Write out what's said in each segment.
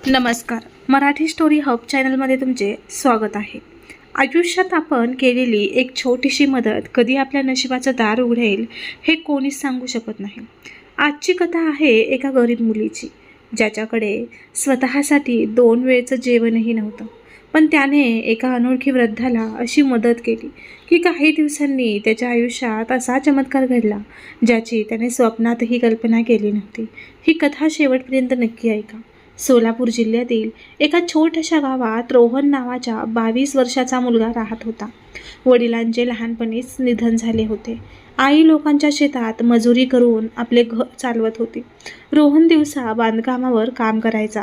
नमस्कार. Marathi story hub चॅनलमध्ये तुमचे स्वागत आहे. आयुष्यात आपण केलेली एक छोटीशी मदत कधी आपल्या नशिबाचं दार उघडेल हे कोणीच सांगू शकत नाही. आजची कथा आहे एका गरीब मुलीची, ज्याच्याकडे स्वतःसाठी 2 वेळचं जेवणही नव्हतं. पण त्याने एका अनोळखी वृद्धाला अशी मदत केली की काही दिवसांनी त्याच्या आयुष्यात असा चमत्कार घडला ज्याची त्याने स्वप्नातही कल्पना केली नव्हती. ही कथा शेवटपर्यंत नक्की ऐका. सोलापूर जिल्ह्यातील एका छोट्याशा गावात रोहन नावाचा 22 वर्षाचा मुलगा राहत होता. वडिलांचे लहानपणीच निधन झाले होते. आई लोकांच्या शेतात मजुरी करून आपले घर चालवत होती. रोहन दिवसा बांधकामावर काम करायचा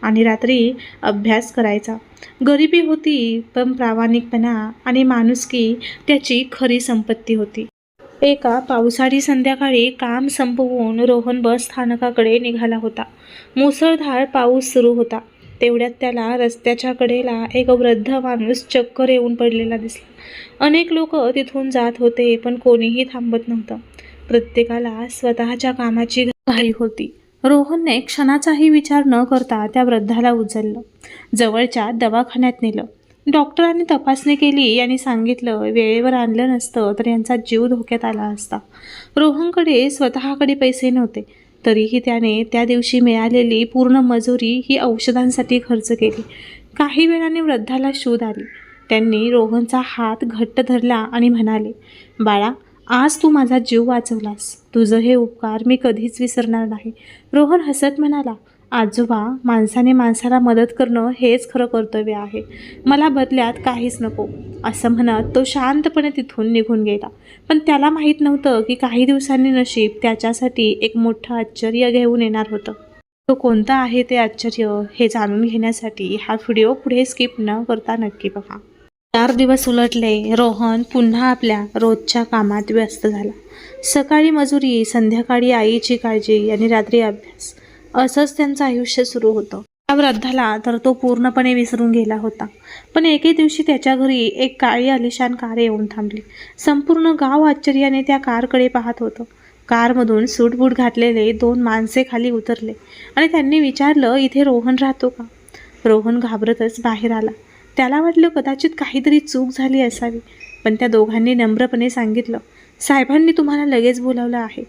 आणि रात्री अभ्यास करायचा. गरिबी होती, पण प्रामाणिकपणा आणि माणुसकी त्याची खरी संपत्ती होती. एका पावसाळी संध्याकाळी काम संपवून रोहन बस स्थानकाकडे निघाला होता. मुसळधार पाऊस सुरू होता. तेवढ्यात त्याला रस्त्याच्या कडेला एक वृद्ध माणूस चक्कर येऊन पडलेला दिसला. अनेक लोक तिथून जात होते, पण कोणीही थांबत नव्हतं. प्रत्येकाला स्वतःच्या कामाची घाई होती. रोहनने क्षणाचाही विचार न करता त्या वृद्धाला उचललं, जवळच्या दवाखान्यात नेलं. डॉक्टरांनी तपासणी केली आणि सांगितलं, वेळेवर आणलं नसतं तर यांचा जीव धोक्यात आला असता. रोहनकडे स्वतःकडे पैसे नव्हते, तरीही त्याने त्या दिवशी मिळालेली पूर्ण मजुरी ही औषधांसाठी खर्च केली. काही वेळाने वृद्धाला शोध आली. त्यांनी रोहनचा हात घट्ट धरला आणि म्हणाले, बाळा, आज तू माझा जीव वाचवलास. तुझं हे उपकार मी कधीच विसरणार नाही. रोहन हसत म्हणाला, आजोबा, माणसाने माणसाला मदत करणं हेच खरं कर्तव्य आहे. मला बदल्यात काहीच नको. असं म्हणत तो शांतपणे तिथून निघून गेला. पण त्याला माहीत नव्हतं की काही दिवसांनी नशीब त्याच्यासाठी एक मोठं आश्चर्य घेऊन येणार होतं. तो कोणतं आहे ते आश्चर्य हे जाणून घेण्यासाठी हा व्हिडिओ पुढे स्किप न करता नक्की बघा. 4 दिवस उलटले. रोहन पुन्हा आपल्या रोजच्या कामात व्यस्त झाला. सकाळी मजुरी, संध्याकाळी आईची काळजी आणि रात्री अभ्यास, असंच त्यांचं आयुष्य सुरू होतं. त्या वृद्धाला तर तो पूर्णपणे विसरून गेला होता. पण एके दिवशी त्याच्या घरी एक काळी आलिशान कार येऊन थांबली. संपूर्ण गाव आश्चर्याने त्या कारकडे पाहत होतं. कारमधून सूटबूट घातलेले 2 माणसे खाली उतरले आणि त्यांनी विचारलं, इथे रोहन राहतो का? रोहन घाबरतच बाहेर आला. त्याला वाटलं कदाचित काहीतरी चूक झाली असावी. पण त्या दोघांनी नम्रपणे सांगितलं, साहेबांनी तुम्हाला लगेच बोलावलं आहे.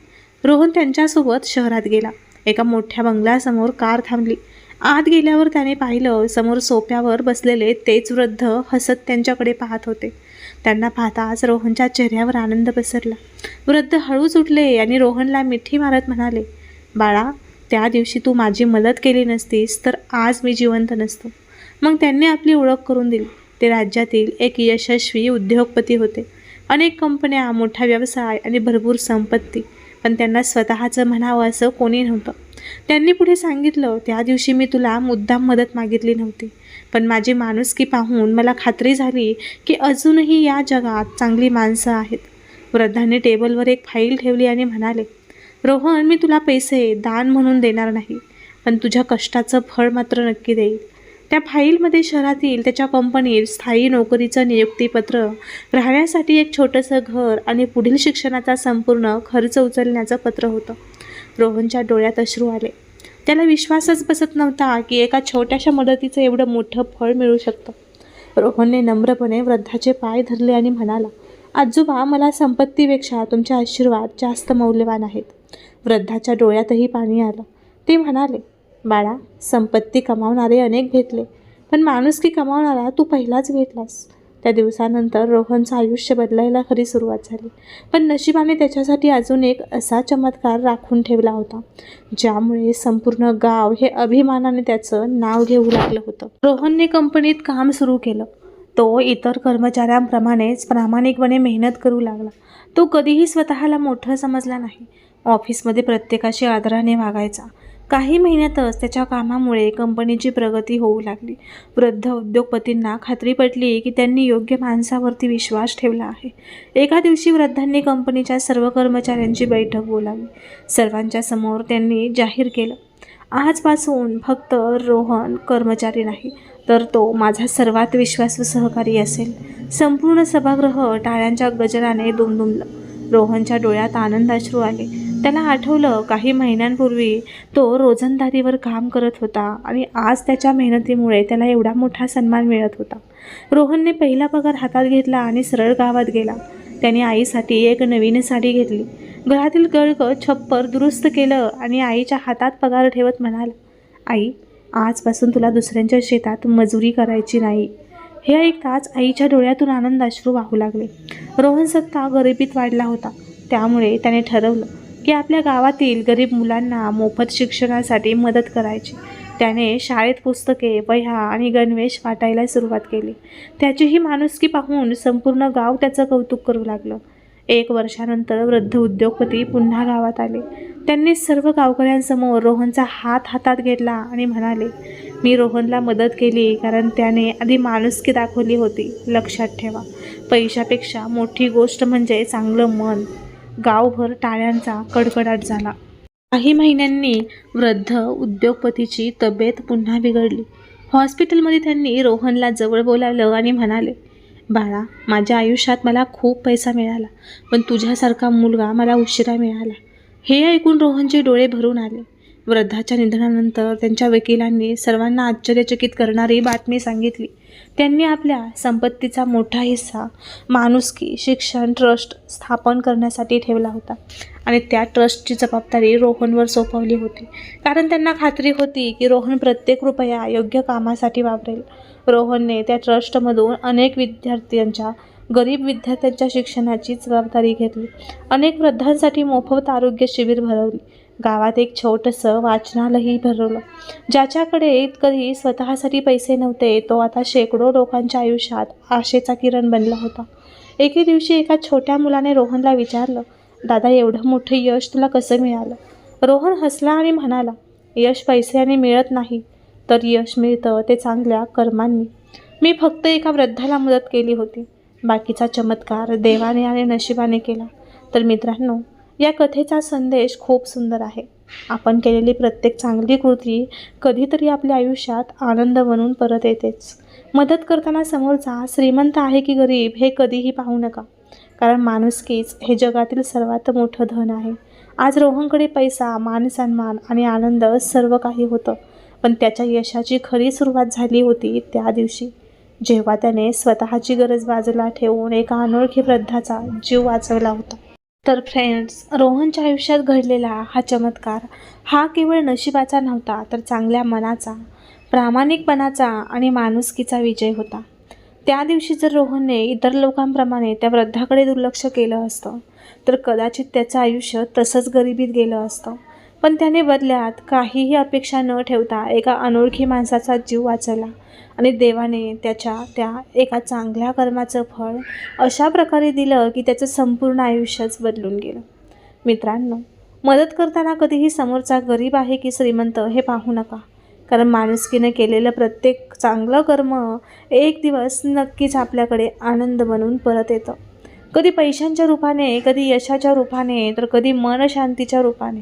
रोहन त्यांच्यासोबत शहरात गेला. एका मोठ्या बंगल्यासमोर कार थांबली. आत गेल्यावर त्याने पाहिलं, समोर सोफ्यावर बसलेले तेच वृद्ध हसत त्यांच्याकडे पाहत होते. त्यांना पाहताच रोहनच्या चेहऱ्यावर आनंद पसरला. वृद्ध हळूच उठले आणि रोहनला मिठी मारत म्हणाले, बाळा, त्या दिवशी तू माझी मदत केली नसतीस तर आज मी जिवंत नसतो. मग त्यांनी आपली ओळख करून दिली. ते राज्यातील एक यशस्वी उद्योगपती होते. अनेक कंपन्या, मोठा व्यवसाय आणि भरपूर संपत्ती. पण त्यांना स्वतःचं म्हणावं असं कोणी नव्हतं. त्यांनी पुढे सांगितलं, त्या दिवशी मी तुला मुद्दाम मदत मागितली नव्हती, पण माझी माणुसकी पाहून मला खात्री झाली की अजूनही या जगात चांगली माणसं आहेत. वृद्धांनी टेबलवर एक फाईल ठेवली आणि म्हणाले, रोहन, मी तुला पैसे दान म्हणून देणार नाही, पण तुझ्या कष्टाचं फळ मात्र नक्की देईल. त्या फाईलमध्ये शहरातील त्याच्या कंपनीत स्थायी नोकरीचं नियुक्तीपत्र, राहण्यासाठी एक छोटंसं घर आणि पुढील शिक्षणाचा संपूर्ण खर्च उचलण्याचं पत्र होतं. रोहनच्या डोळ्यात अश्रू आले. त्याला विश्वासच बसत नव्हता की एका छोट्याशा मदतीचं एवढं मोठं फळ मिळू शकतं. रोहनने नम्रपणे वृद्धाचे पाय धरले आणि म्हणाला, आजोबा, मला संपत्तीपेक्षा तुमचे आशीर्वाद जास्त मौल्यवान आहेत. वृद्धाच्या डोळ्यातही पाणी आलं. ते म्हणाले, बाळा, संपत्ती कमावणारे अनेक भेटले, पण माणुसकी कमावणारा तू पहिलाच भेटलास. त्या दिवसानंतर रोहनचं आयुष्य बदलायला खरी सुरुवात झाली. पण नशिबाने त्याच्यासाठी अजून एक असा चमत्कार राखून ठेवला होता, ज्यामुळे संपूर्ण गाव हे अभिमानाने त्याचं नाव घेऊ लागलं होतं. रोहनने कंपनीत काम सुरू केलं. तो इतर कर्मचाऱ्यांप्रमाणेच प्रामाणिकपणे मेहनत करू लागला. तो कधीही स्वतःला मोठं समजला नाही. ऑफिसमध्ये प्रत्येकाशी आदराने वागायचा. काही महिन्यातच त्याच्या कामामुळे कंपनीची प्रगती होऊ लागली. वृद्ध उद्योगपतींना खात्री पटली की त्यांनी योग्य माणसावरती विश्वास ठेवला आहे. एका दिवशी वृद्धांनी कंपनीच्या सर्व कर्मचाऱ्यांची बैठक बोलावली. सर्वांच्या समोर त्यांनी जाहीर केलं, आजपासून फक्त रोहन कर्मचारी नाही, तर तो माझा सर्वात विश्वासू सहकारी असेल. संपूर्ण सभागृह टाळ्यांच्या गजराने दुमदुमलं. रोहनच्या डोळ्यात आनंदाश्रू आले. त्याला आठवलं काही महिन्यांपूर्वी तो रोजंदारीवर काम करत होता आणि आज त्याच्या मेहनतीमुळे त्याला एवढा मोठा सन्मान मिळत होता. रोहनने पहिला पगार हातात घेतला आणि सरळ गावात गेला. त्याने आईसाठी एक नवीन साडी घेतली, घरातील गळकं छप्पर दुरुस्त केलं आणि आईच्या हातात पगार ठेवत म्हणाला, आई, आजपासून तुला दुसऱ्यांच्या शेतात मजुरी करायची नाही. हे ऐकताच आईच्या डोळ्यातून आनंदाश्रू वाहू लागले. रोहन सत्ता गरिबीत वाढला होता, त्यामुळे त्याने ठरवलं की आपल्या गावातील गरीब मुलांना मोफत शिक्षणासाठी मदत करायची. त्याने शाळेत पुस्तके, वह्या आणि गणवेश वाटायला सुरुवात केली. त्याची ही माणुसकी पाहून संपूर्ण गाव त्याचं कौतुक करू लागलं. 1 वर्षानंतर वृद्ध उद्योगपती पुन्हा गावात आले. त्यांनी सर्व गावकऱ्यांसमोर रोहनचा हात हातात घेतला आणि म्हणाले, मी रोहनला मदत केली कारण त्याने आधी माणुसकी दाखवली होती. लक्षात ठेवा, पैशापेक्षा मोठी गोष्ट म्हणजे चांगलं मन. गावभर टाळ्यांचा कडकडाट झाला. काही महिन्यांनी वृद्ध उद्योगपतीची तब्येत पुन्हा बिघडली. हॉस्पिटलमध्ये त्यांनी रोहनला जवळ बोलावलं आणि म्हणाले, बाळा, माझ्या आयुष्यात मला खूप पैसा मिळाला, पण तुझ्यासारखा मुलगा मला उशिरा मिळाला. हे ऐकून रोहनचे डोळे भरून आले. वृद्धाच्या निधनानंतर त्यांच्या वकिलांनी सर्वांना आश्चर्यचकित करणारी बातमी सांगितली. त्यांनी आपल्या संपत्तीचा मोठा हिस्सा माणुसकी शिक्षण ट्रस्ट स्थापन करण्यासाठी ठेवला होता आणि त्या ट्रस्टची जबाबदारी रोहनवर सोपवली होती, कारण त्यांना खात्री होती की रोहन प्रत्येक रुपया योग्य कामासाठी वापरेल. रोहनने त्या ट्रस्टमधून अनेक गरीब विद्यार्थ्यांच्या शिक्षणाची जबाबदारी घेतली. अनेक वृद्धांसाठी मोफत आरोग्य शिबिर भरवली. गावात एक छोटंसं वाचनालयही भरवलं. ज्याच्याकडे कधी स्वतःसाठी पैसे नव्हते, तो आता शेकडो लोकांच्या आयुष्यात आशेचा किरण बनला होता. एके दिवशी एका छोट्या मुलाने रोहनला विचारलं, दादा, एवढं मोठं यश तुला कसं मिळालं? रोहन हसला आणि म्हणाला, यश पैशाने मिळत नाही, तर यश मिळतं ते चांगल्या कर्मांनी. मी फक्त एका वृद्धाला मदत केली होती. बाकीचा चमत्कार देवाने आणि नशिबाने केला. तर मित्रांनो, या कथेचा संदेश खूप सुंदर आहे. आपण केलेली प्रत्येक चांगली कृती कधीतरी आपल्या आयुष्यात आनंद बनून परत येतेच. मदत करताना समोरचा श्रीमंत आहे की गरीब हे कधीही पाहू नका, कारण माणुसकीच हे जगातील सर्वात मोठं धन आहे. आज रोहनकडे पैसा, मानसन्मान आणि आनंद सर्व काही होतं, पण त्याच्या यशाची खरी सुरुवात झाली होती त्या दिवशी, जेव्हा त्याने स्वतःची गरज बाजूला ठेवून एका अनोळखी वृद्धाचा जीव वाचवला होता. तर फ्रेंड्स, रोहनच्या आयुष्यात घडलेला हा चमत्कार हा केवळ नशिबाचा नव्हता, तर चांगल्या मनाचा, प्रामाणिकपणाचा आणि माणुसकीचा विजय होता. त्या दिवशी जर रोहनने इतर लोकांप्रमाणे त्या वृद्धाकडे दुर्लक्ष केलं असतं, तर कदाचित त्याचं आयुष्य तसंच गरिबीत गेलं असतं. पण त्याने बदल्यात काहीही अपेक्षा न ठेवता एका अनोळखी माणसाचा जीव वाचवला आणि देवाने त्याच्या त्या एका चांगल्या कर्माचं फळ अशा प्रकारे दिलं की त्याचं संपूर्ण आयुष्यच बदलून गेलं. मित्रांनो, मदत करताना कधीही समोरचा गरीब आहे की श्रीमंत हे पाहू नका, कारण माणुसकीने केलेलं प्रत्येक चांगलं कर्म एक दिवस नक्कीच आपल्याकडे आनंद बनून परत येतं. कधी पैशांच्या रूपाने, कधी यशाच्या रूपाने, तर कधी मनशांतीच्या रूपाने.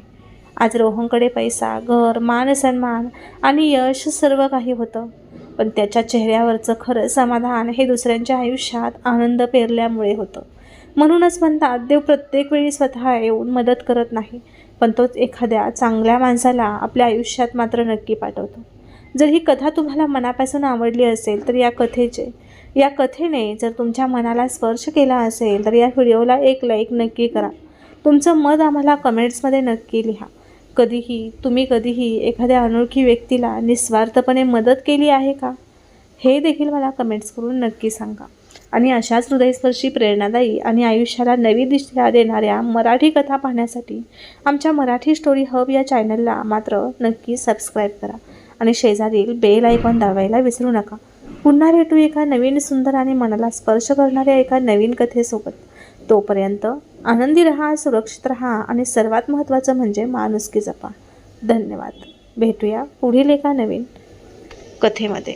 आज रोहनकडे पैसा, घर, मानसन्मान आणि यश सर्व काही होतं, पण त्याच्या चेहऱ्यावरचं खरं समाधान हे दुसऱ्यांच्या आयुष्यात आनंद पेरल्यामुळे होतं. म्हणूनच म्हणतात, देव प्रत्येक वेळी स्वतः येऊन मदत करत नाही, पण तोच एखाद्या चांगल्या माणसाला आपल्या आयुष्यात मात्र नक्की पाठवतो. जर ही कथा तुम्हाला मनापासून आवडली असेल, तर या कथेने जर तुमच्या मनाला स्पर्श केला असेल, तर या व्हिडिओला एक लाईक नक्की करा. तुमचं मत आम्हाला कमेंट्समध्ये नक्की लिहा. तुम्ही कधीही एखाद्या अनोळखी व्यक्तीला निस्वार्थपणे मदत केली आहे का? हे देखील मला कमेंट्स करून नक्की सांगा. आणि अशाच हृदयस्पर्शी, प्रेरणादायी आणि आयुष्याला नवी दिशा देणाऱ्या मराठी कथा पाहण्यासाठी आमच्या मराठी स्टोरी हब या चॅनलला मात्र नक्की सबस्क्राईब करा आणि शेजारील बेल आयकॉन दाबायला विसरू नका. पुन्हा भेटू एका नवीन, सुंदर आणि मनाला स्पर्श करणाऱ्या एका नवीन कथेसोबत. तोपर्यंत आनंदी रहा, सुरक्षित रहा आणि सर्वात महत्त्वाचं म्हणजे माणुसकी जपा. धन्यवाद. भेटूया पुढील एका नवीन कथेमध्ये.